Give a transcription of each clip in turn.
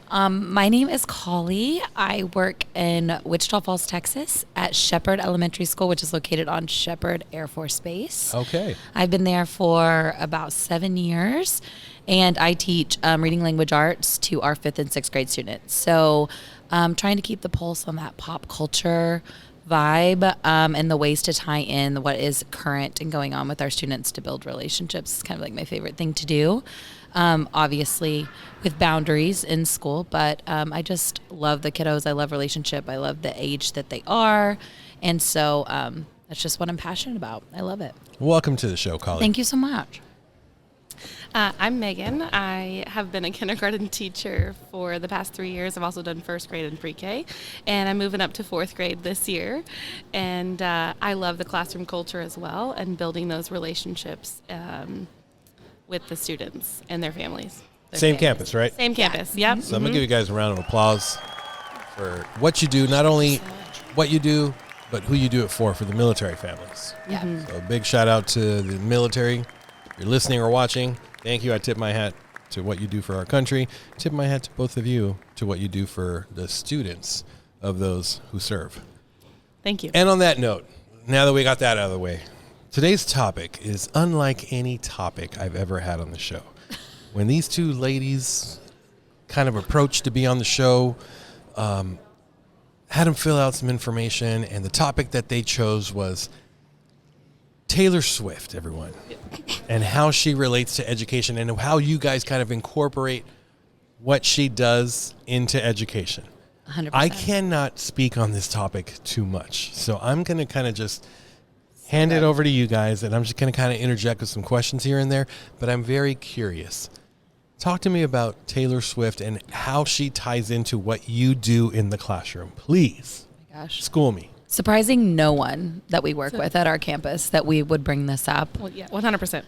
My name is Colley. I work in Wichita Falls, Texas at Sheppard Elementary School, which is located on Sheppard Air Force Base. Okay. I've been there for about 7 years, and I teach reading language arts to our 5th and 6th grade students. So I'm trying to keep the pulse on that pop culture vibe and the ways to tie in what is current and going on with our students to build relationships. It's kind of like my favorite thing to do. Obviously with boundaries in school, but I just love the kiddos. I love relationship. I love the age that they are. And so that's just what I'm passionate about. I love it. Welcome to the show, Colley. Thank you so much. I'm Megan. I have been a kindergarten teacher for the past 3 years. I've also done first grade and pre-K, and I'm moving up to 4th grade this year. And I love the classroom culture as well and building those relationships with the students and their families. Same campus, right? Same campus, yep. So I'm going to give you guys a round of applause for what you do, not only what you do, but who you do it for the military families. Yeah. Mm-hmm. So a big shout out to the military. If you're listening or watching, thank you. I tip my hat to what you do for our country. Tip my hat to both of you to what you do for the students of those who serve. Thank you. And on that note, now that we got that out of the way, today's topic is unlike any topic I've ever had on the show. When these two ladies kind of approached to be on the show, had them fill out some information, and the topic that they chose was Taylor Swift, everyone, and how she relates to education and how you guys kind of incorporate what she does into education. 100%. I cannot speak on this topic too much, so I'm going to kind of just hand it over to you guys, and I'm just going to kind of interject with some questions here and there, but I'm very curious. Talk to me about Taylor Swift and how she ties into what you do in the classroom. Please, Oh my gosh. school me. Surprising no one that we work with at our campus that we would bring this up. Well, yeah, 100%.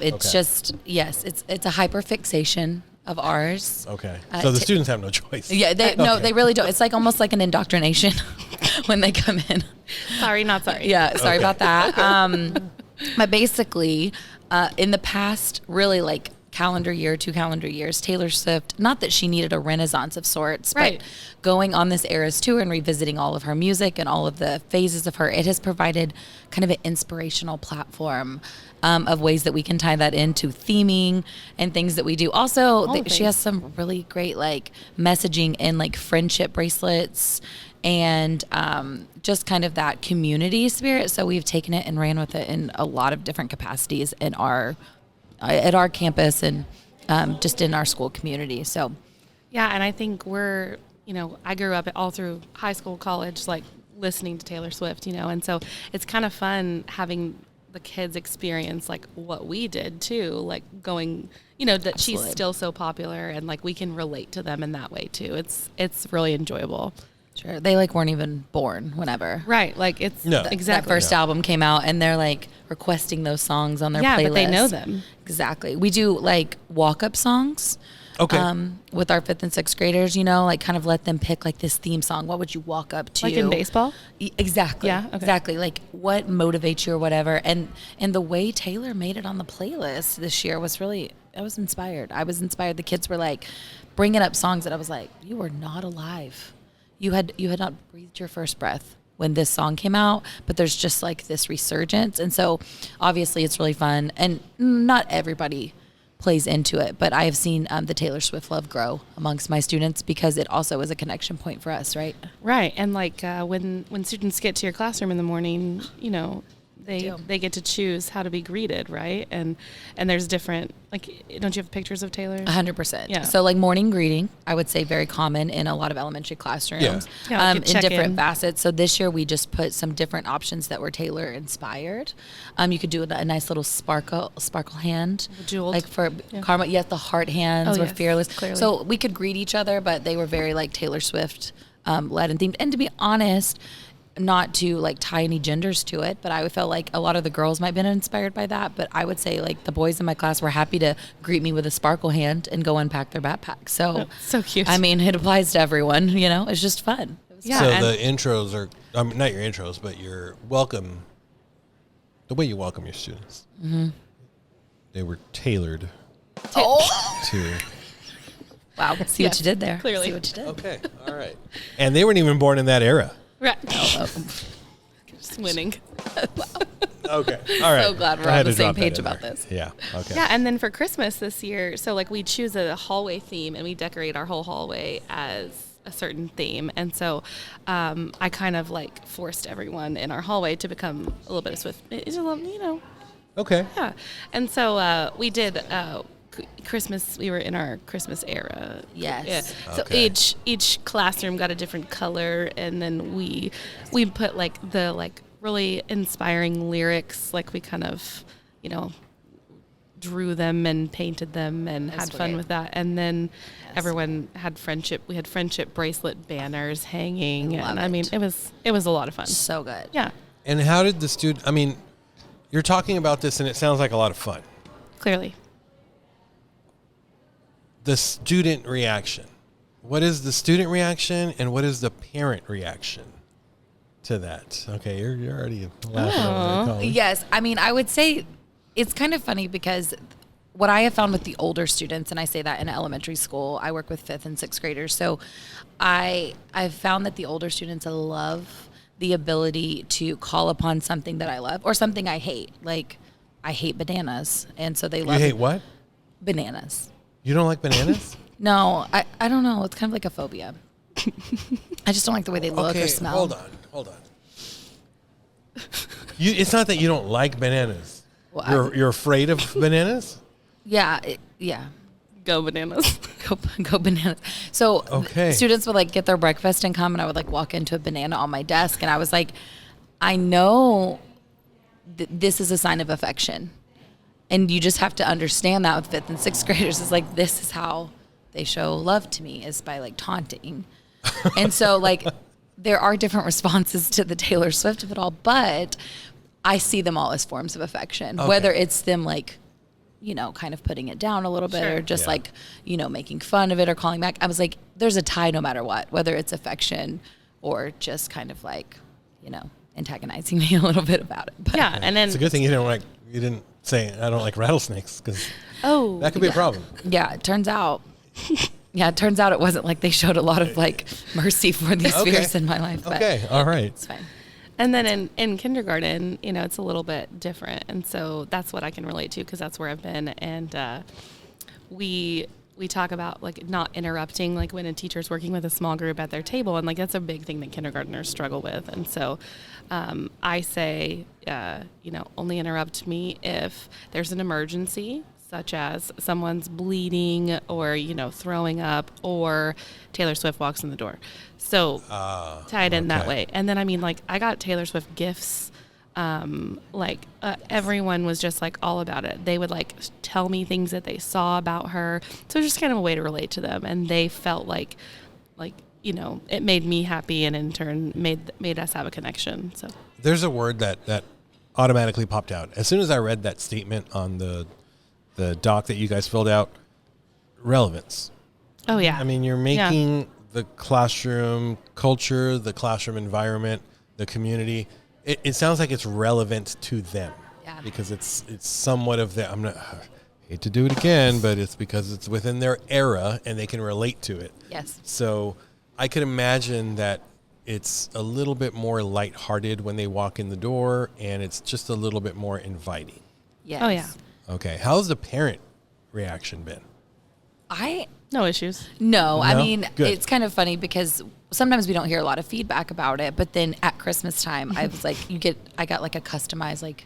It's Okay. just, yes, it's a hyperfixation of ours. Okay, so the students have no choice. Yeah, no, they really don't. It's like almost like an indoctrination when they come in. Sorry, not sorry. Yeah, sorry Okay. about that. But basically, in the past, really like calendar year, 2 calendar years, Taylor Swift, not that she needed a renaissance of sorts, Right. but going on this Eras tour and revisiting all of her music and all of the phases of her, it has provided kind of an inspirational platform of ways that we can tie that into theming and things that we do. Also, she has some really great like messaging in like friendship bracelets and just kind of that community spirit. So we've taken it and ran with it in a lot of different capacities in at our campus and just in our school community. So Yeah, and I think I grew up all through high school, college, like listening to Taylor Swift, and so it's kind of fun having the kids experience like what we did too, like going, that Absolutely. she's still so popular and like we can relate to them in that way too. It's really enjoyable. sure, they like weren't even born whenever. Right, like it's No. exactly. That first album came out and they're like requesting those songs on their playlist. but they know them. Exactly. We do like walk-up songs. Okay. With our 5th and 6th graders, like kind of let them pick like this theme song. What would you walk up to? Like in baseball? Exactly. Yeah, okay. Exactly. Like what motivates you or whatever. And the way Taylor made it on the playlist this year was really, I was inspired. The kids were like bringing up songs that I was like, you were not alive. You had not breathed your first breath when this song came out, but there's just like this resurgence. And so obviously it's really fun, and not everybody plays into it, but I have seen the Taylor Swift love grow amongst my students because it also is a connection point for us, right? Right, and like when students get to your classroom in the morning, they get to choose how to be greeted, right? And there's different, like, don't you have pictures of Taylor? 100%. Yeah. So like morning greeting, I would say very common in a lot of elementary classrooms Yeah, like a in check-in. different facets. So this year we just put some different options that were Taylor inspired. You could do a nice little sparkle hand. Jeweled. Like for Karma, yes, the heart hands Oh, were yes, fearless. clearly. So we could greet each other, but they were very like Taylor Swift led and themed. And to be honest, not to like tie any genders to it, but I felt like a lot of the girls might have been inspired by that. But I would say like the boys in my class were happy to greet me with a sparkle hand and go unpack their backpack. So, So cute. I mean, it applies to everyone, it's just fun. It was Yeah, so and- the intros are, not your intros, but your welcome, the way you welcome your students. Mm-hmm. They were tailored to Wow. See what you did there. Clearly. See what you did. Okay. All right. And they weren't even born in that era. Right. Just winning. Okay. All right. So glad we're I had on the to same drop that page in about there. this. Yeah. Okay. Yeah, and then for Christmas this year, so like we choose a hallway theme and we decorate our whole hallway as a certain theme. And so I kind of like forced everyone in our hallway to become a little bit of Swift, Okay. Yeah. And so we did Christmas, we were in our Christmas era. Yes. Yeah. So Okay. each classroom got a different color, and then we put like the really inspiring lyrics, like we kind of, drew them and painted them and That's had fun great. with that. And then Yes. everyone had we had friendship bracelet banners hanging. Love And I mean, it. it was a lot of fun. So good. Yeah, And how did the student? I mean, you're talking about this, and it sounds like a lot of fun. clearly. The student reaction. What is the student reaction, and what is the parent reaction to that? Okay, you're already laughing over there, Colley. Yes. I mean, I would say it's kind of funny because what I have found with the older students, and I say that in elementary school, I work with 5th and 6th graders. So I've found that the older students love the ability to call upon something that I love or something I hate. Like, I hate bananas. And so they You love hate what? bananas. You don't like bananas? No, I don't know. It's kind of like a phobia. I just don't like the way they look or smell. Hold on. It's not that you don't like bananas. Well, You're afraid of bananas? Yeah. Yeah. Go bananas. Go bananas. So Okay. students would get their breakfast and come, and I would walk into a banana on my desk, and I was like, I know this is a sign of affection, and you just have to understand that with 5th and 6th graders. It's like, this is how they show love to me, is by taunting. And so there are different responses to the Taylor Swift of it all, but I see them all as forms of affection, Okay. whether it's them kind of putting it down a little bit, Sure. or just Yeah. making fun of it or calling back. I was like, there's a tie no matter what, whether it's affection or just kind of antagonizing me a little bit about it. But Yeah, and then It's a good thing you didn't say I don't like rattlesnakes, because oh, that could be a problem. yeah, it turns out it wasn't like they showed a lot of mercy for these Okay. fears in my life. But Okay, all right. it's fine. And then in kindergarten, it's a little bit different. And so that's what I can relate to, because that's where I've been. And we talk about not interrupting, when a teacher's working with a small group at their table. And that's a big thing that kindergartners struggle with. And so I say, only interrupt me if there's an emergency, such as someone's bleeding or, throwing up, or Taylor Swift walks in the door. So tie it in that okay. way. And then, I got Taylor Swift gifts. Everyone was just all about it. They would tell me things that they saw about her. So it was just kind of a way to relate to them. And they felt it made me happy, and in turn made us have a connection. So There's a word that automatically popped out as soon as I read that statement on the doc that you guys filled out. Relevance. oh yeah. I mean, you're making the classroom culture, the classroom environment, the community. It sounds like it's relevant to them. Yeah. Because it's somewhat of the, hate to do it again, but it's because it's within their era and they can relate to it. Yes. So I could imagine that it's a little bit more lighthearted when they walk in the door, and it's just a little bit more inviting. Yes. Oh yeah. Okay. How's the parent reaction been? No issues. No, I No? mean, Good. it's kind of funny because sometimes we don't hear a lot of feedback about it, but then at Christmas time, I was like, I got a customized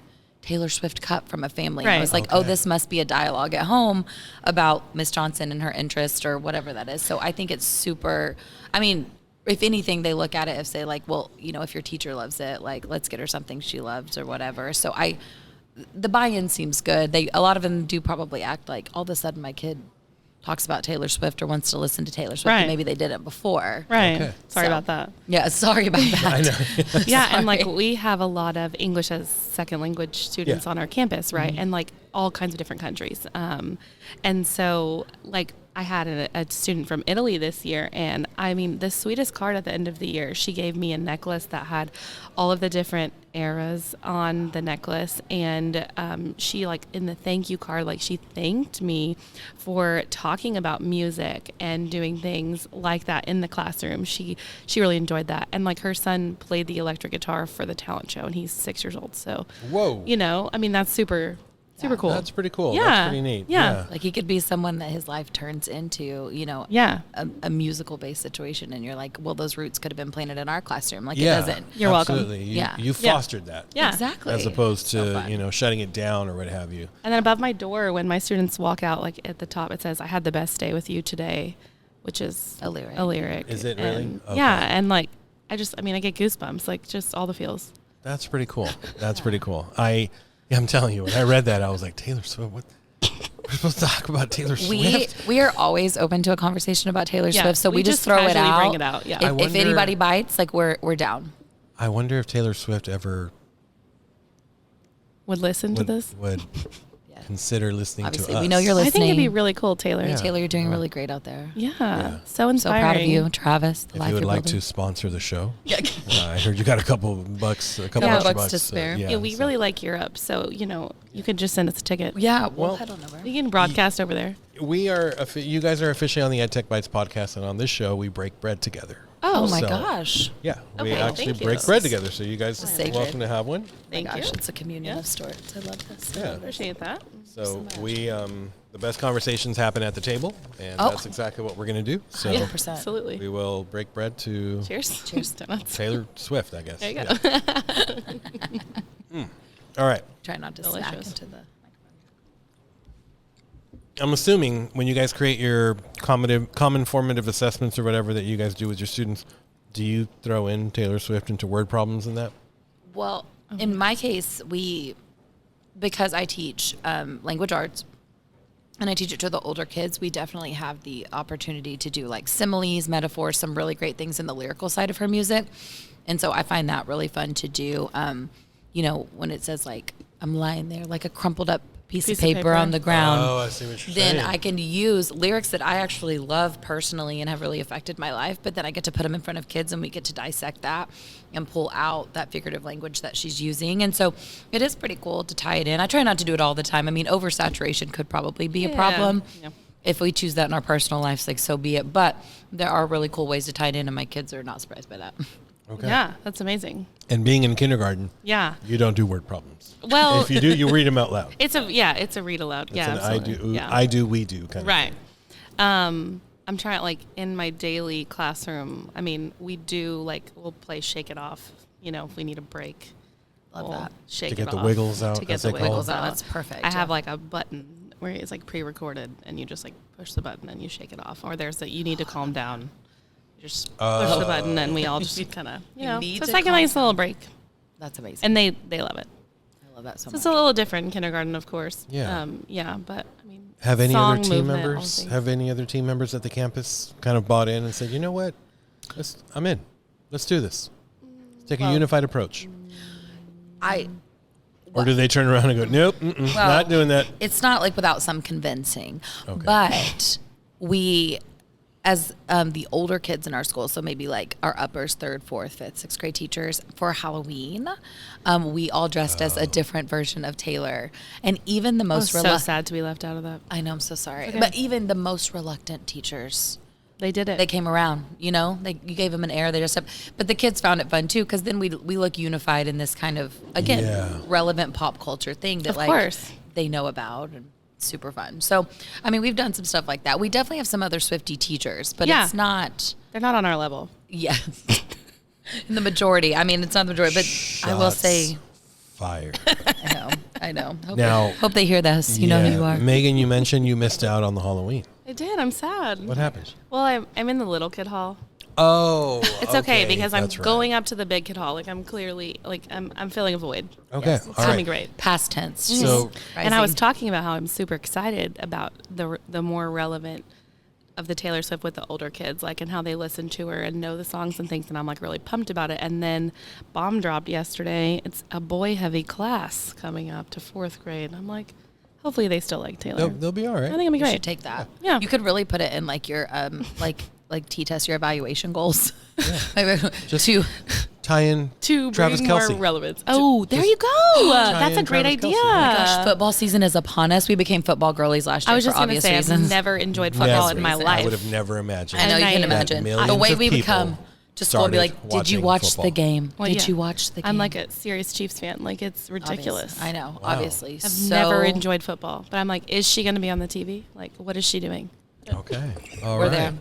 Taylor Swift cup from a family. And I Right. was like, Okay. oh, this must be a dialogue at home about Miss Johnson and her interest or whatever that is. So I think it's super, I mean, if anything, they look at it and say well, if your teacher loves it, let's get her something she loves or whatever. So the buy-in seems good. A lot of them do probably act all of a sudden my kid talks about Taylor Swift or wants to listen to Taylor Swift, Right. and maybe they didn't before. Right. Okay. Sorry So- about that. Yeah, sorry about that. I know. Yeah, and Sorry. we have a lot of English as second language students Yeah. on our campus, right? And all kinds of different countries. And so I had a student from Italy this year, and I mean, the sweetest card at the end of the year, she gave me a necklace that had all of the different eras on the necklace, and she, like, in the thank you card, like, she thanked me for talking about music and doing things like that in the classroom. She really enjoyed that, and, like, her son played the electric guitar for the talent show, and he's 6 years old, so Whoa. you know, I mean, that's super cool. That's pretty cool. Yeah. That's pretty neat. Yeah. Like he could be someone that his life turns into, you know, Yeah. a musical based situation. And you're like, well, those roots could have been planted in our classroom. Like Yeah, it doesn't. You're welcome. absolutely. Yeah. You fostered that. Yeah. Exactly. As opposed So to, fun. you know, shutting it down or what have you. And then above my door, when my students walk out, like at the top, it says, "I had the best day with you today," which is A lyric. A lyric. Is it really? And Okay. Yeah. And like, I get goosebumps, like just all the feels. That's pretty cool. That's pretty cool. I'm telling you, when I read that, I was like, Taylor Swift, what? We're supposed to talk about Taylor Swift? We are always open to a conversation about Taylor Yeah, Swift, so we just throw it casually out. bring it out. Yeah. If anybody bites, like we're down. I wonder if Taylor Swift ever Would listen to this. would Yeah. consider listening Obviously, to us. we know you're I listening. think it'd be really cool, Taylor. Yeah. Taylor, you're doing really great out there. Yeah. So So inspiring. proud of you, Travis. The If life you would you're like building. to sponsor the show, Yeah. I heard you got a couple bucks, a couple Yeah. extra Bucks to spare. Yeah, we so- really like Europe, so you know, you could just send us a ticket. Yeah, we'll Well, head on over. You can broadcast over there. We are. You guys are officially on the EdTech Bites podcast, and on this show, we break bread together. Oh my So- gosh. Yeah, we Okay, actually thank you. break bread together. So you guys are Sacred. welcome to have one. Thank oh my gosh, you. it's a communion Yeah. of sorts. I love this. Yeah. Appreciate that. So we, the best conversations happen at the table, and Oh. that's exactly what we're going to do. So 100%. Absolutely. we will break bread to Cheers. Cheers. Donuts. Taylor Swift, I guess. There you Yeah. go. All right. Try not to snack Delicious. into the. I'm assuming when you guys create your common formative assessments or whatever that you guys do with your students, do you throw in Taylor Swift into word problems in that? Well, in my case, because I teach language arts and I teach it to the older kids, we definitely have the opportunity to do like similes, metaphors, some really great things in the lyrical side of her music. And so I find that really fun to do. You know, when it says like, I'm lying there like a crumpled up piece of paper on the ground. Oh, I see what you're Then saying. I can use lyrics that I actually love personally and have really affected my life, but then I get to put them in front of kids and we get to dissect that and pull out that figurative language that she's using. And so it is pretty cool to tie it in. I try not to do it all the time. I mean, oversaturation could probably be a problem. Yeah. If we choose that in our personal lives, like so be it. But there are really cool ways to tie it in, and my kids are not surprised by that. Okay. Yeah, that's amazing. And being in kindergarten, Yeah. you don't do word problems. Well, If you do, you read them out loud. it's a read aloud. It's Yeah, an absolutely. Yeah. I do, we do kind of Right. thing. I'm trying, like, in my daily classroom, I mean, we do, like, we'll play Shake It Off, you know, if we need a break. Love we'll that. Shake To get it the off. wiggles out, To get as the they call it. wiggles out. That's perfect, I have, yeah. like, a button where it's, like, pre-recorded, and you just, like, push the button and you shake it off. Or there's that you need to calm down. You just push the button, and we all just kind of, you know. need So it's to like a calm nice little break. That's amazing. And they love it. I love that so So much. it's a little different in kindergarten, of course. Yeah. Yeah, but, I mean, Have any song, other team movement, all members? things. Have any other team members at the campus kind of bought in and said, you know what, I'm in. Let's do this. Let's take a unified approach. Or do they turn around and go, nope, not doing that? It's not like without some convincing, Okay. but we, as the older kids in our school, so maybe like our uppers, 3rd, 4th, 5th, 6th grade teachers, for Halloween, we all dressed as a different version of Taylor. And even the I was most so sad to be left out of that. I know, I'm so sorry. Okay. But even the most reluctant teachers, They did it. they came around, you know, you gave them an air. They just, but the kids found it fun too. Cause then we look unified in this kind of, again, Yeah. relevant pop culture thing that Of like course. they know about and super fun. So, I mean, we've done some stuff like that. We definitely have some other Swiftie teachers, but Yeah. it's not, They're not on our level. yes, in the majority. I mean, it's not the majority, but I will Shots say, fired. I know. Now- Hope they hear this. You know who you are. Megan, you mentioned you missed out on the Halloween. I did. I'm sad. What happened? Well, I'm in the little kid hall. Oh, It's okay because I'm that's right. going up to the big kid hall. Like I'm clearly like I'm filling a void. Okay, Yes, it's all gonna right. be great. Past tense. So- And I was rising. talking about how I'm super excited about the more relevant of the Taylor Swift with the older kids, like, and how they listen to her and know the songs and things, and I'm like really pumped about it. And then bomb dropped yesterday. It's a boy heavy class coming up to 4th grade. I'm like, hopefully they still like Taylor. They'll be all right. I think it'll be You great. should take that. Yeah. You could really put it in like your like T-test, your evaluation goals. Just to tie in To Travis bring Kelce. more relevance. Oh, there you go. That's a in great Travis idea. Kelce. Oh my gosh, football season is upon us. We became football girlies last year I was for just going to obvious say, reasons. I've never enjoyed football in my reasons. life. I would have never imagined. I know, And you can I- imagine. That The way millions we of would people come to school and be like, started did you watching watch football. the game? Well, Did yeah. you watch the game? I'm like a serious Chiefs fan. Like, it's ridiculous. Obviously. I know, Wow. obviously. I've So never enjoyed football, but I'm like, is she going to be on the TV? Like, what is she doing? Okay. All We're right. there.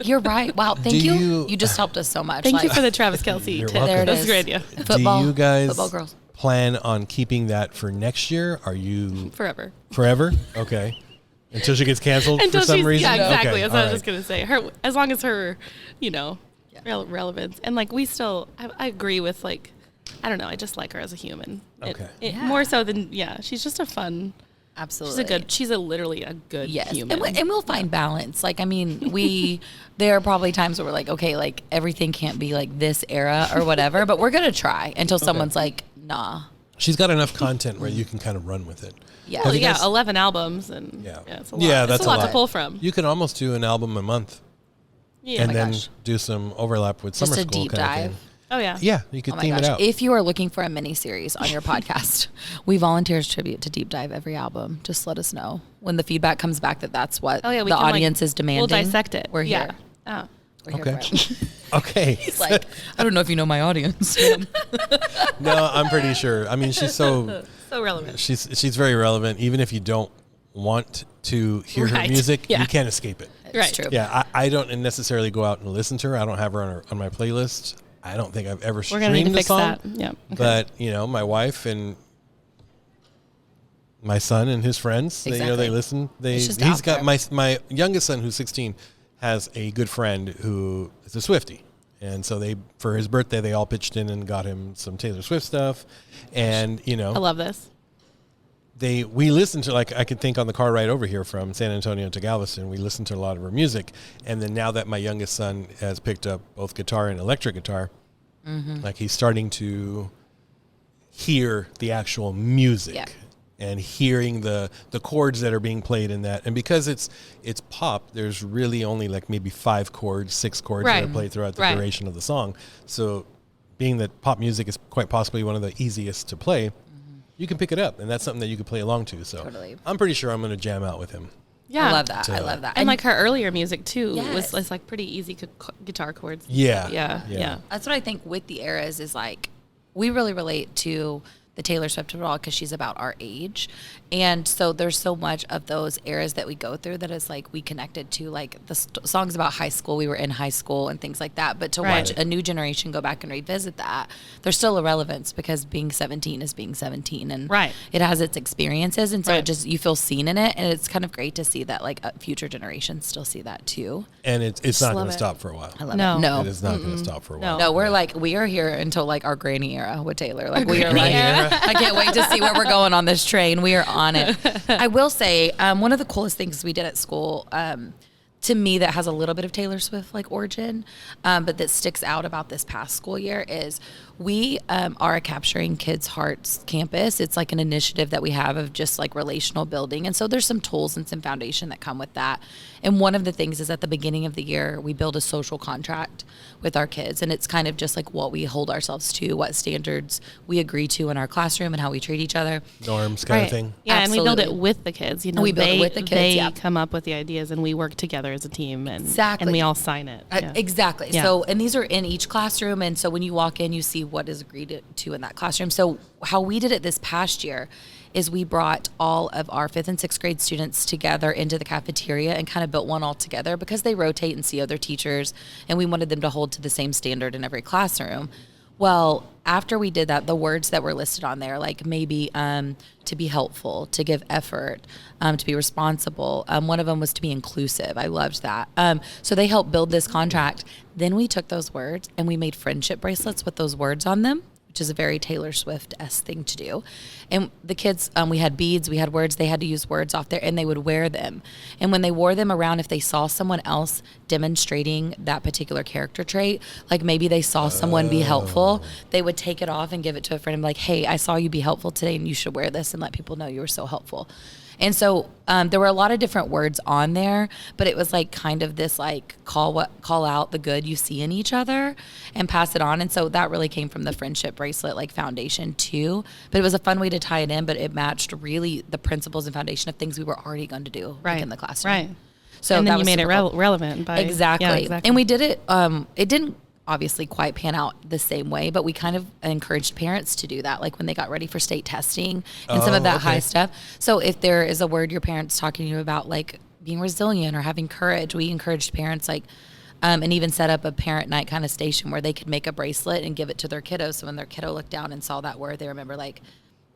You're right. Wow, thank Do you. you- You just helped us so much. Thank you Like, for the Travis Kelce You're tip. welcome. There it That's is. a great idea. Football, Do you guys football girls. plan on keeping that for next year? Are you Forever. forever? Okay. Until she gets canceled Until for some she's, reason? yeah, exactly. Okay, That's what I all was just right. going to say. Her, as long as her, relevance. And like, we still, I agree with like, I don't know. I just like her as a human. Okay. Yeah. More so than, she's just a fun, Absolutely. she's literally a good Yes, human. and we'll find balance. Like, I mean, there are probably times where we're like, okay, like everything can't be like this era or whatever, but we're gonna try until someone's like, nah. She's got enough content where you can kind of run with it. Yeah. Have Well, you guys- 11 albums and Yeah. it's a lot. Yeah, It's that's a a lot to lot. pull from. You can almost do an album a month Yeah. and my then gosh. do some overlap with Just summer a school deep kind dive. of thing. Oh yeah. Yeah, you could Oh my theme it gosh. out. If you are looking for a mini series on your podcast, we volunteer as tribute to deep dive every album. Just let us know when the feedback comes back that that's what Oh yeah. We the can, like, audience is demanding. We'll dissect it. We're Yeah. here. Oh. We're here Okay. for it. Okay. It's like, I don't know if you know my audience. No, I'm pretty sure. I mean, she's so relevant. she's very relevant. Even if you don't want to hear her Right. music, Yeah. you can't escape it. It's Right. true. Yeah, I don't necessarily go out and listen to her. I don't have her on my playlist. I don't think I've ever We're gonna need to streamed a fix song. that. Yeah. Okay. But my wife and my son and his friends, they Exactly. listen. It's just He's out got there. my youngest son, who's 16, has a good friend who is a Swiftie, and so for his birthday they all pitched in and got him some Taylor Swift stuff, and I love this. we listened to, like, I could think on the car ride over here from San Antonio to Galveston, we listened to a lot of her music. And then now that my youngest son has picked up both guitar and electric guitar, like he's starting to hear the actual music Yeah. and hearing the chords that are being played in that. And because it's pop, there's really only like maybe 5 chords, 6 chords that are Right. played throughout the Right. duration of the song. So being that pop music is quite possibly one of the easiest to play, you can pick it up, and that's something that you can play along to. So Totally. I'm pretty sure I'm going to jam out with him. Yeah. I love that. So- I love that. And like her earlier music too Yes. was like pretty easy guitar chords. Yeah. Yeah. That's what I think with the eras is like, we really relate to the Taylor Swift of it all because she's about our age. And so there's so much of those eras that we go through that is like we connected to, like the songs about high school. We were in high school and things like that. But to Right. watch a new generation go back and revisit that, there's still a relevance because being 17 is being 17 and Right. it has its experiences. And so Right. it just, you feel seen in it. And it's kind of great to see that like future generations still see that too. And it's not love going to it. stop for a while. I love No. it. No. It is not going to stop for a while. No, we're like, we are here until like our granny era with Taylor. Like we are granny like, era. I can't wait to see where we're going on this train. We are on it. I will say, one of the coolest things we did at school, to me, that has a little bit of Taylor Swift like origin, but that sticks out about this past school year is we are a Capturing Kids' Hearts campus. It's like an initiative that we have of just like relational building. And so there's some tools and some foundation that come with that. And one of the things is at the beginning of the year, we build a social contract with our kids. And it's kind of just like what we hold ourselves to, what standards we agree to in our classroom and how we treat each other. Norms kind of thing. Yeah, and we build it Absolutely. with the kids. You know, We build it with the kids, They yeah. come up with the ideas, and we work together as a team, and Exactly. and we all sign it. Yeah. Exactly. Yeah. So, and these are in each classroom. And so when you walk in, you see what is agreed to in that classroom. So how we did it this past year is we brought all of our 5th and 6th grade students together into the cafeteria and kind of built one all together because they rotate and see other teachers. And we wanted them to hold to the same standard in every classroom. Well, after we did that, the words that were listed on there, like maybe to be helpful, to give effort, to be responsible. One of them was to be inclusive. I loved that. So they helped build this contract. Then we took those words and we made friendship bracelets with those words on them, which is a very Taylor Swift-esque thing to do. And the kids, we had beads, we had words, they had to use words off there, and they would wear them. And when they wore them around, if they saw someone else demonstrating that particular character trait, like maybe they saw someone be helpful, they would take it off and give it to a friend and be like, hey, I saw you be helpful today, and you should wear this and let people know you were so helpful. And so there were a lot of different words on there, but it was like kind of this like call out the good you see in each other and pass it on. And so that really came from the friendship bracelet like foundation too. But it was a fun way to tie it in, but it matched really the principles and foundation of things we were already going to do like, in the classroom. Right. So and then that you was made it super cool. relevant by Exactly. Yeah, exactly. And we did it. It didn't obviously quite pan out the same way, but we kind of encouraged parents to do that, like when they got ready for state testing and some of that high stuff. So if there is a word your parents talking to you about, like being resilient or having courage, we encouraged parents like, and even set up a parent night kind of station where they could make a bracelet and give it to their kiddo. So when their kiddo looked down and saw that word, they remember like,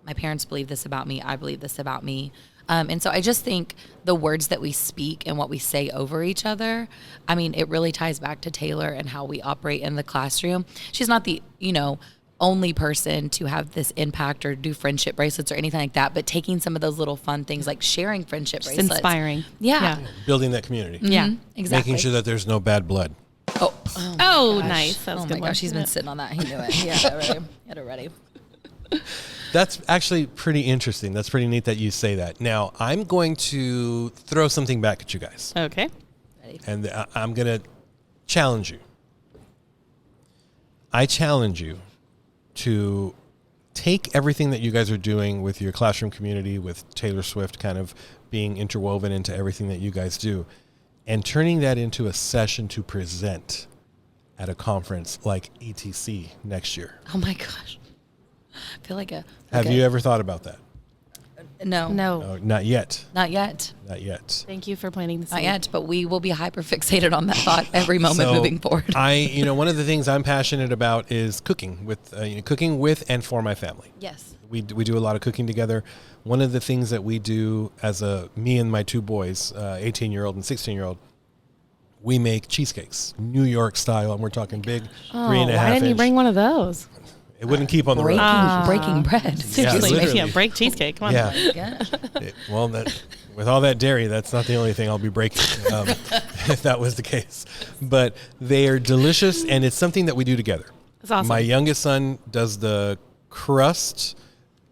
my parents believe this about me. I believe this about me. And so I just think the words that we speak and what we say over each other, I mean, it really ties back to Taylor and how we operate in the classroom. She's not the, only person to have this impact or do friendship bracelets or anything like that, but taking some of those little fun things like sharing friendship bracelets. Inspiring. Yeah. Building that community. Mm-hmm. Yeah. Exactly. Making sure that there's no bad blood. Oh, Oh, nice. That was oh a my good one. gosh, he's been sitting on that. He knew it. He had it ready. That's actually pretty interesting. That's pretty neat that you say that. Now, I'm going to throw something back at you guys. Okay. And I'm going to challenge you. I challenge you to take everything that you guys are doing with your classroom community, with Taylor Swift kind of being interwoven into everything that you guys do, and turning that into a session to present at a conference like ETC next year. Oh my gosh. I feel like Have you ever thought about that? No. No, not yet. Not yet. Not yet. Thank you for planting the seed. Not yet, but we will be hyper fixated on that thought every moment So moving forward. one of the things I'm passionate about is cooking with and for my family. Yes. We do a lot of cooking together. One of the things that we do as me and my two boys, 18-year-old and 16-year-old, we make cheesecakes, New York style, and we're talking big 3.5 Why didn't you inch. bring one of those? It wouldn't keep on the road. Breaking bread. Seriously, literally. break cheesecake. Come on. Yeah. Well, with all that dairy, that's not the only thing I'll be breaking, if that was the case. But they are delicious, and it's something that we do together. That's awesome. My youngest son does the crust.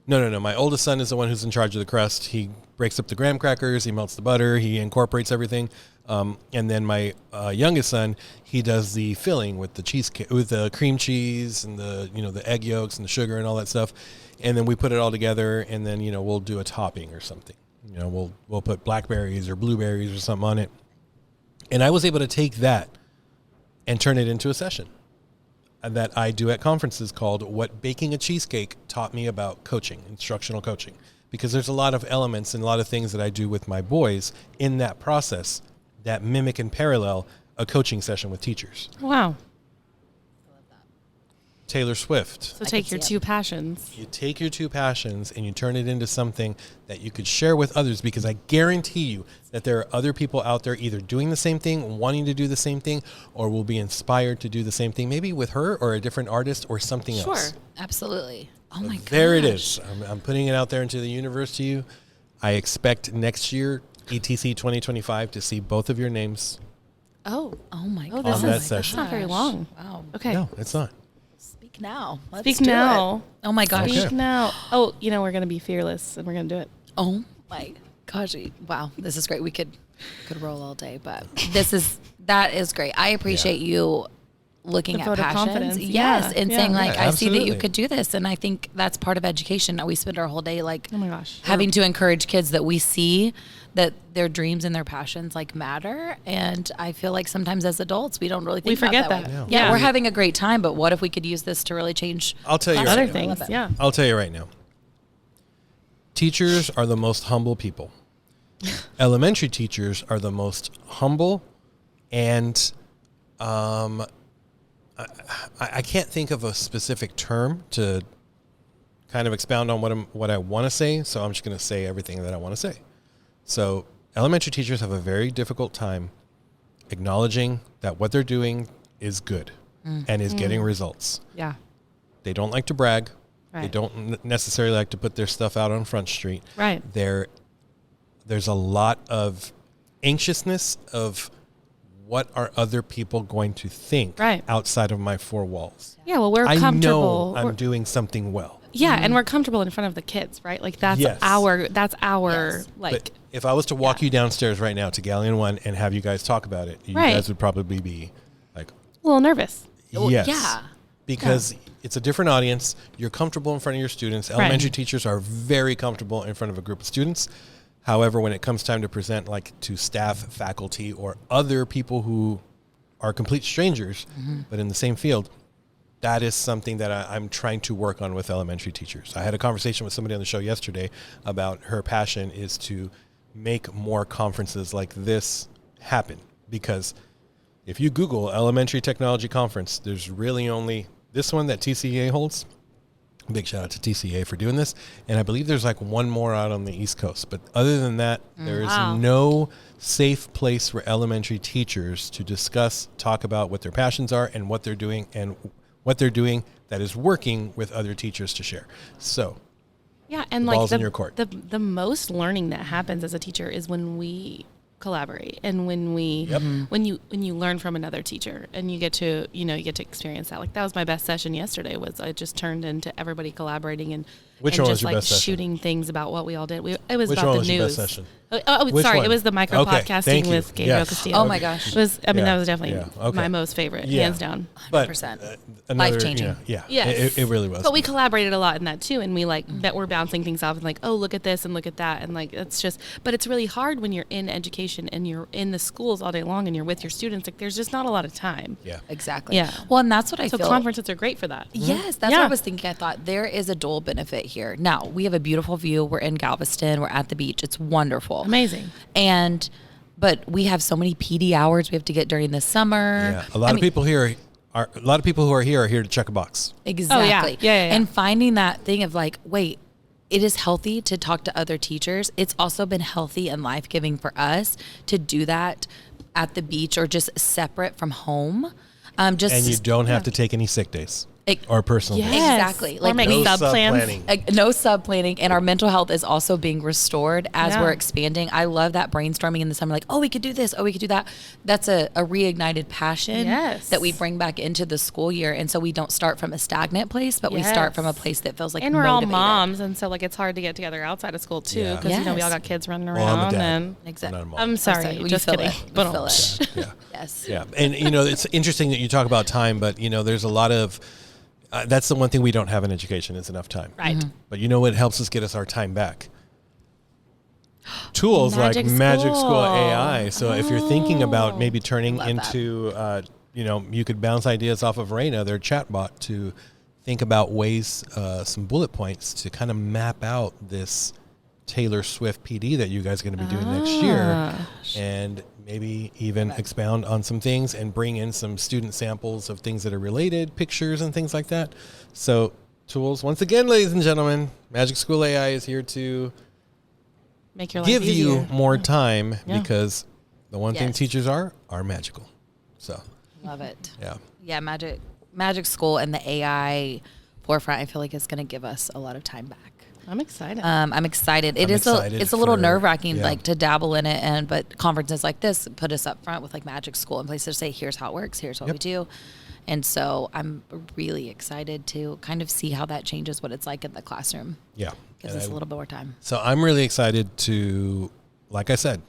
No. My oldest son is the one who's in charge of the crust. He breaks up the graham crackers. He melts the butter. He incorporates everything. And then my youngest son, he does the filling with the cheesecake, with the cream cheese and the egg yolks and the sugar and all that stuff. And then we put it all together, and then we'll do a topping or something. We'll put blackberries or blueberries or something on it. And I was able to take that and turn it into a session that I do at conferences called What Baking a Cheesecake Taught Me About Coaching, Instructional Coaching. Because there's a lot of elements and a lot of things that I do with my boys in that process that mimic and parallel a coaching session with teachers. Wow. Taylor Swift. So take your two passions. You take your two passions and you turn it into something that you could share with others, because I guarantee you that there are other people out there either doing the same thing, wanting to do the same thing, or will be inspired to do the same thing, maybe with her or a different artist or something else. Sure. Absolutely. Oh my gosh. There it is. I'm putting it out there into the universe to you. I expect next year, ETC 2025, to see both of your names. Oh my Oh, gosh. this On that is session. That's not very long. Wow. Okay. No, it's not. Speak now. Let's Speak do now. it. Oh my gosh. Speak now. Oh, we're going to be fearless and we're going to do it. Oh my gosh. Wow. This is great. We could roll all day, but that is great. I appreciate you looking The at vote of passions. confidence. Yes. Yeah. And Yeah. saying like, Yeah, I see that you absolutely. could do this. And I think that's part of education. We spend our whole day like, Oh my gosh. having to encourage kids that we see that their dreams and their passions like matter. And I feel like sometimes as adults, we don't really think We forget about that. way. No. Yeah, we're having a great time, but what if we could use this to really change I'll tell you Other right now. things. Yeah. I'll tell you right now. Teachers are the most humble people. Elementary teachers are the most humble, and I can't think of a specific term to kind of expound on what I want to say, so I'm just going to say everything that I want to say. So elementary teachers have a very difficult time acknowledging that what they're doing is good and is getting results. Yeah. They don't like to brag. They Right. don't necessarily like to put their stuff out on Front Street. Right. There's a lot of anxiousness of what are other people going to think Right. outside of my four walls. Yeah. Well, we're I comfortable. know I'm doing something well. Yeah, and we're comfortable in front of the kids, right? Like that's Yes. our Yes. like But if I was to walk you downstairs right now to Galleon 1 and have you guys talk about it, you Right. guys would probably be like, a little nervous. yes. Yeah. Because it's a different audience. You're comfortable in front of your students. Elementary teachers are very comfortable in front of a group of students. However, when it comes time to present like to staff, faculty, or other people who are complete strangers, but in the same field, that is something that I'm trying to work on with elementary teachers. I had a conversation with somebody on the show yesterday about her passion is to make more conferences like this happen. Because if you Google Elementary Technology Conference, there's really only this one that TCA holds. Big shout out to TCA for doing this. And I believe there's like one more out on the East Coast. But other than that, there is no safe place for elementary teachers to discuss, talk about what their passions are and what they're doing that is working with other teachers to share. So Yeah, and the like ball's in your court. the most learning that happens as a teacher is when we collaborate and when we when you learn from another teacher and you get to experience that. Like that was my best session yesterday. Was I just turned into everybody collaborating and Which and one just was your like best session? shooting things about what we all did. It was Which about one the was news. your best session? Oh, sorry, one? it was the micro Okay, podcasting thank you. with Gabriel Yes. Castillo. Oh my gosh. It was. I mean, Yeah. that was definitely Yeah. Okay. my most favorite, Yeah. hands down. But 100%. Life-changing. Yeah. Yes. It really was. But we collaborated a lot in that too, and we that we're bouncing things off and like, oh, look at this and look at that, and like it's just. But it's really hard when you're in education and you're in the schools all day long and you're with your students. Like there's just not a lot of time. Yeah. Exactly. Yeah. Well, and that's what I So feel. conferences are great for that. Yes, that's Yeah. what I was thinking. I thought there is a dual benefit here. Now, we have a beautiful view. We're in Galveston. We're at the beach. It's wonderful. Amazing. But we have so many PD hours we have to get during the summer. Yeah. A lot of people here are here to check a box. Exactly. Yeah. And finding that thing of like, wait, it is healthy to talk to other teachers. It's also been healthy and life-giving for us to do that at the beach or just separate from home. And you don't have to take any sick days or personal days. Exactly. Or make No sub plans. sub-planning. No sub planning, and our mental health is also being restored as Yeah. we're expanding. I love that brainstorming in the summer, like, oh, we could do this, oh, we could do that. That's a reignited passion that we bring back into the school year, and so we don't start from a stagnant place, but we start from a place that feels like And we're all motivated. moms, and so like it's hard to get together outside of school too, Yeah. because you know we all Yes. got kids running Well, I'm a around. dad. And Exactly. I'm not a mom. I'm sorry, Well, you just feel kidding. it. You But feel it. Yeah. Yes. Yeah. And, it's interesting that you talk about time, but, there's a lot of, that's the one thing we don't have in education is enough time. Right. But you know what helps us get us our time back? Tools Magic like Magic School School. AI. So if you're thinking about maybe turning Love that. into, you could bounce ideas off of Raina, their chatbot, to think about ways, some bullet points to kind of map out this Taylor Swift PD that you guys are going to be doing next year, and maybe even expound on some things and bring in some student samples of things that are related, pictures and things like that. So tools, once again, ladies and gentlemen, Magic School AI is here to Make your life give easier. you more time because the one thing Yes. teachers are magical. So Love it. yeah. Yeah, Magic School and the AI forefront, I feel like is going to give us a lot of time back. I'm excited. I'm excited. I'm excited It's a little for- nerve wracking, yeah. like to dabble in it, but conferences like this put us up front with like Magic School and places to say, here's how it works, here's what we do, and so I'm really excited to kind of see how that changes what it's like in the classroom. Yeah. Gives And us a little bit more time. So I'm really excited to, like I said,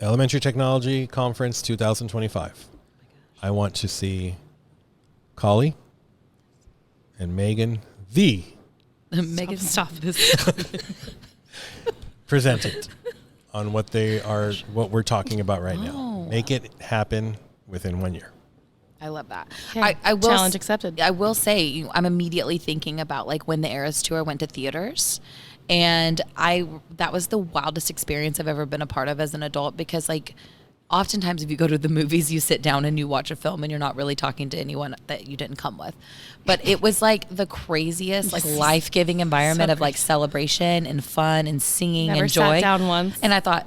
Elementary Technology Conference 2025. I want to see Colley and Megan, Megan, Stop this. present it on what we're talking about right now. Make it happen within 1 year. I love that. Okay. I will Challenge accepted. I will say I'm immediately thinking about like when the Eras Tour went to theaters, and that was the wildest experience I've ever been a part of as an adult, because like oftentimes if you go to the movies, you sit down and you watch a film and you're not really talking to anyone that you didn't come with. But it was like the craziest, like life-giving environment of like celebration and fun and singing Never and sat joy. down once. And I thought,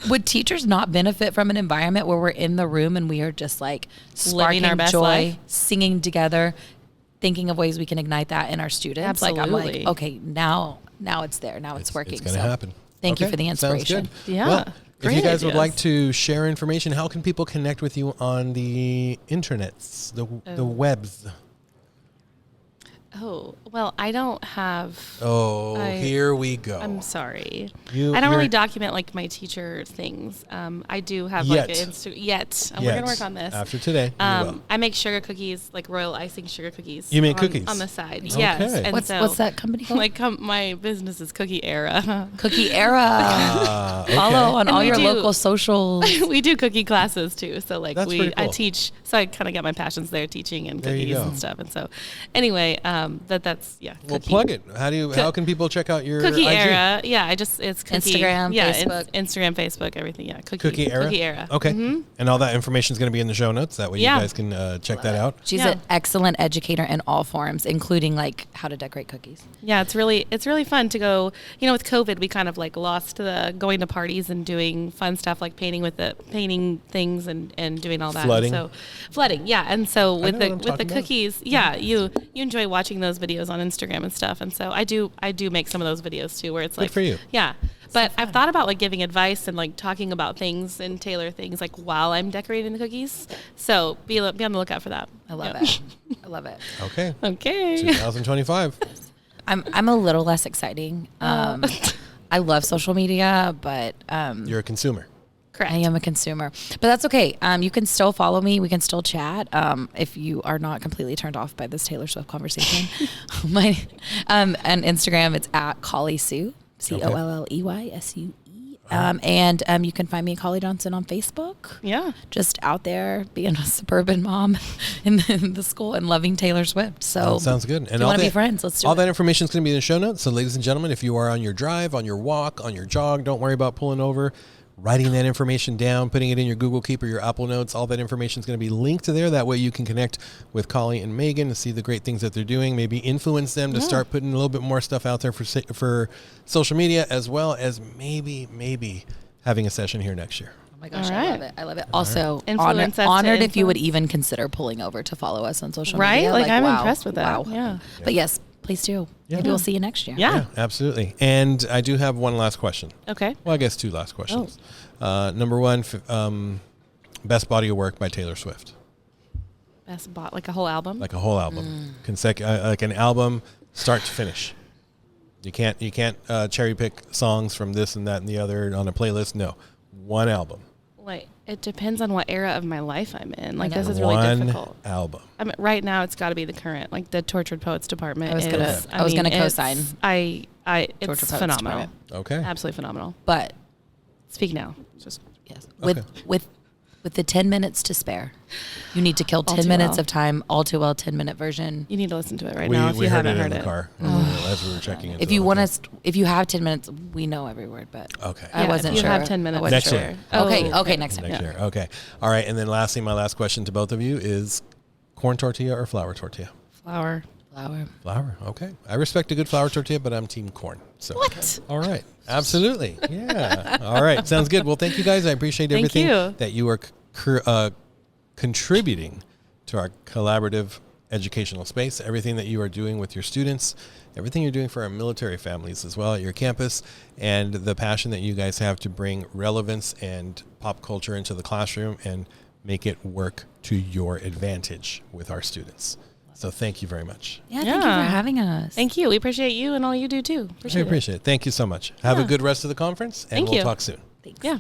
would teachers not benefit from an environment where we're in the room and we are just like sparking our best joy, life? singing together, thinking of ways we can ignite that in our students? Like I'm Absolutely. like, okay, now it's there. Now it's working. It's going to So happen. Thank you for the Sounds inspiration. good. Yeah. Well, if you Great guys would ideas. like to share information, how can people connect with you on the internets, the webs? Oh, well, I don't have. Here we go. I'm sorry. I don't you're- really document like my teacher things. I do have like an Instagram. We're gonna work on this. After today, you will. I make sugar cookies, like royal icing sugar cookies. You make cookies? On the side. Okay. Yes. And What's that company called? Like my business is Cookie Era. Cookie Era. Okay. Follow on And all we your do- local socials. We do cookie classes too. So like That's pretty I cool. teach. So I kind of get my passions there, teaching and There you cookies go. and stuff. And so anyway, that's Well, cookie. plug it. How can people check out your Cookie IG? Era, yeah. it's cookie, Instagram, yeah, Facebook. Instagram, Facebook, everything, yeah. Cookie Era? Cookie Era. Okay. And all that information is going to be in the show notes. That way Yeah. you guys can check that out. She's Yeah. an excellent educator in all forms, including like how to decorate cookies. Yeah, it's really fun to go. You know, with COVID, we kind of like lost the going to parties and doing fun stuff like painting things and doing all that. Flooding. And so flooding, yeah. And so know with what I'm the talking about. cookies, yeah, you enjoy watching those videos on Instagram and stuff. And so I do make some of those videos too, where it's Good like for you. Yeah. But I've thought about like giving advice and like talking about things and tailor things like while I'm decorating the cookies. So be on the lookout for that. I love Yeah. it. I love it. Okay. Okay. 2025. I'm a little less exciting. I love social media, but You're a consumer. Correct. I am a consumer. But that's okay. You can still follow me. We can still chat if you are not completely turned off by this Taylor Swift conversation. On Instagram, it's at Colley Sue, COLLEYSUE. And you can find me at Colley Johnson on Facebook. Yeah. Just out there being a suburban mom in the school and loving Taylor Swift. So That sounds good. if you want to be friends, let's do all it. that information is going to be in the show notes. So, ladies and gentlemen, if you are on your drive, on your walk, on your jog, don't worry about pulling over. Writing that information down, putting it in your Google Keep or your Apple Notes, all that information is going to be linked to there. That way you can connect with Colley and Megan to see the great things that they're doing, maybe influence them to start putting a little bit more stuff out there for social media, as well as maybe having a session here next year. Oh my gosh, All I right. love it. I love it. Also, Influence us to honored if you would influence. even consider pulling over to follow us on social Right? media. Like, I'm wow, impressed with that. Wow. Yeah. But yes, please do. Yeah. Maybe we'll see you next year. Yeah. Yeah, absolutely. And I do have one last question. Okay. Well, I guess two last questions. Number one, best body of work by Taylor Swift. Best bought like a whole album. Like a whole album, like an album, start to finish. You can't cherry pick songs from this and that and the other on a playlist. No, one album. Like it depends on what era of my life I'm in. Like this is one really difficult. album. I mean, right now it's got to be the current, like the Tortured Poets Department. I was is, gonna it's- co-sign. It's Tortured Poets phenomenal. Department. Okay. Absolutely phenomenal. But Speak now. yes, Okay. with the 10 minutes to spare, you need to kill All 10 Too minutes Well. of time. All Too Well 10-minute version. You need to listen to it right we now if you heard haven't it heard in it. the car as we were checking into If you the want hotel. us, if you have 10 minutes, we know every word. But Okay. I wasn't if you sure. have 10 minutes. I wasn't Next sure. year. Okay, next time. Next year. Okay. All right. And then lastly, my last question to both of you is corn tortilla or flour tortilla? Flour. Flower. Flour. Okay. I respect a good flour tortilla, but I'm team corn. So. What? All right. Absolutely. Yeah. All right. Sounds good. Well, thank you guys. I appreciate Thank everything you. that you are contributing to our collaborative educational space, everything that you are doing with your students, everything you're doing for our military families as well at your campus, and the passion that you guys have to bring relevance and pop culture into the classroom and make it work to your advantage with our students. So thank you very much. Yeah, thank you for Yeah. having us. Thank you. We appreciate you and all you do too. I appreciate it. Thank you so much. Have a Yeah. good rest of the conference, and Thank we'll you. talk soon. Thanks. Yeah.